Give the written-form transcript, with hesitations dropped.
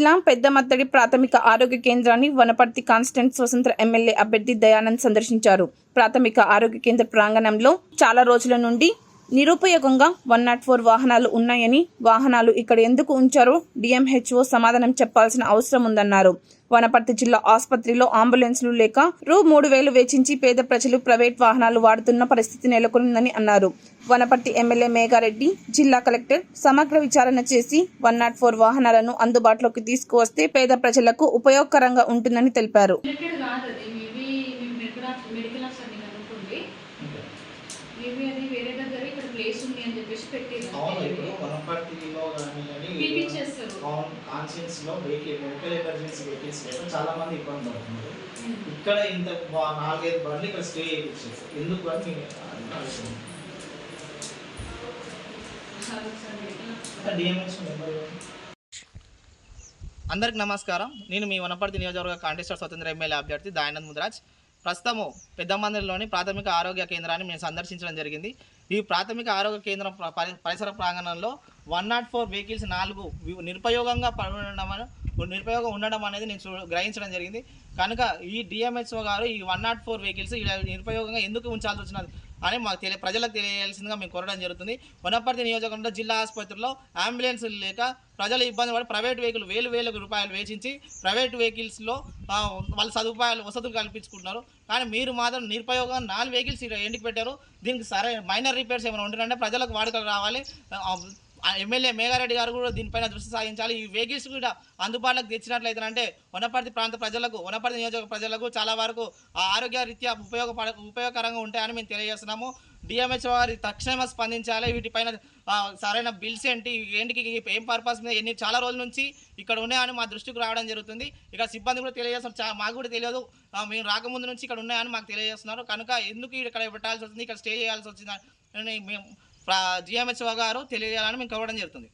జిల్లా పెద్దమత్తడి ప్రాథమిక ఆరోగ్య కేంద్రాన్ని వనపర్తి కాన్స్టిట్యూయెన్సీ స్వతంత్ర ఎమ్మెల్యే అభ్యర్థి దయానంద్ సందర్శించారు. ప్రాథమిక ఆరోగ్య కేంద్ర ప్రాంగణంలో చాలా రోజుల నుండి నిరుపయోగంగా 104 వాహనాలు ఉన్నాయని, వాహనాలు ఇక్కడ ఎందుకు ఉంచారో డిఎంహెచ్ఓ సమాధానం చెప్పాల్సిన అవసరం ఉందన్నారు. వనపర్తి జిల్లా ఆసుపత్రిలో అంబులెన్స్లు లేక రూ. 3,000 వెచ్చించి పేద ప్రజలు ప్రైవేట్ వాహనాలు వాడుతున్న పరిస్థితి నెలకొందని అన్నారు. వనపర్తి ఎమ్మెల్యే మేఘారెడ్డి, జిల్లా కలెక్టర్ సమగ్ర విచారణ చేసి 104 వాహనాలను అందుబాటులోకి తీసుకువస్తే పేద ప్రజలకు ఉపయోగకరంగా ఉంటుందని తెలిపారు. ప్లేస్ ఉంది అని చెప్పేసి పెట్టారు. అవును, ఇప్పుడు వనపర్తిలో కానీ కాన్షియన్స్ లో మెడికల్ ఎమర్జెన్సీ వెహికల్స్ లేక చాలా మంది ఇబ్బంది పడుతున్నారు. ఇక్కడ ఇంత 4-5 బండ్లు ఇక్కడ స్టే చేయించారు. ఎందుకు అని అందరికి నమస్కారం. నేను మీ వనపర్తి నియోజకవర్గ కాంటెస్టర్ స్వతంత్ర ఎమ్మెల్యే అభ్యర్థి దయానంద్ ముదిరాజ్. ప్రస్తుతము పెద్దమందిలోని ప్రాథమిక ఆరోగ్య కేంద్రాన్ని మేము సందర్శించడం జరిగింది. ఈ ప్రాథమిక ఆరోగ్య కేంద్రం పరిసర ప్రాంగణంలో 104 వెహికల్స్ 4 నిరుపయోగం ఉండడం అనేది నేను గ్రహించడం జరిగింది. కనుక ఈ డిఎంహెచ్ఓ గారు ఈ 104 వెహికల్స్ నిరుపయోగంగా ఎందుకు ఉంచాల్సి వచ్చినది అని మాకు ప్రజలకు తెలియాల్సిందిగా మేము కోరడం జరుగుతుంది. వనపర్తి నియోజకవర్గంలో జిల్లా ఆసుపత్రిలో అంబులెన్స్ లేక ప్రజలు ఇబ్బంది పడి ప్రైవేట్ వెహికల్ వేల రూపాయలు వేచించి ప్రైవేట్ వెహికల్స్లో వాళ్ళ వసతులు కల్పించుకుంటున్నారు. కానీ మీరు మాత్రం నిరుపయోగంగా 4 వెహికల్స్ ఎండికి పెట్టారు. దీనికి సరే మైనర్ రిపేర్స్ ఏమైనా ఉంటుందంటే ప్రజలకు వాడుకలు రావాలి. ఎమ్మెల్యే మేఘారెడ్డి గారు కూడా దీనిపైన దృష్టి సాగించాలి. ఈ వెహికల్స్ కూడా అందుబాటులోకి తెచ్చినట్లయితే వనపర్తి ప్రాంత ప్రజలకు, వనపర్తి నియోజక ప్రజలకు చాలా వరకు ఆరోగ్య రీత్యా ఉపయోగకరంగా ఉంటాయని మేము తెలియజేస్తున్నాము. డిఎంహెచ్ఓ గారి తక్షణమే స్పందించాలి. వీటిపైన సరైన బిల్స్ ఏంటి ఏం పర్పస్ మీద చాలా రోజుల నుంచి ఇక్కడ ఉన్నాయని మా దృష్టికి రావడం జరుగుతుంది. ఇక సిబ్బంది కూడా తెలియజేస్తున్నారు. మాకు కూడా తెలియదు, మేము రాకముందు నుంచి ఇక్కడ ఉన్నాయని మాకు తెలియజేస్తున్నారు. కనుక ఎందుకు ఇక్కడ పెట్టాల్సి వచ్చింది, ఇక్కడ స్టే చేయాల్సి వచ్చిందని మేము డిఎంహెచ్ఓ గారు తెలియజేయాలని మేము కోరడం జరుగుతుంది.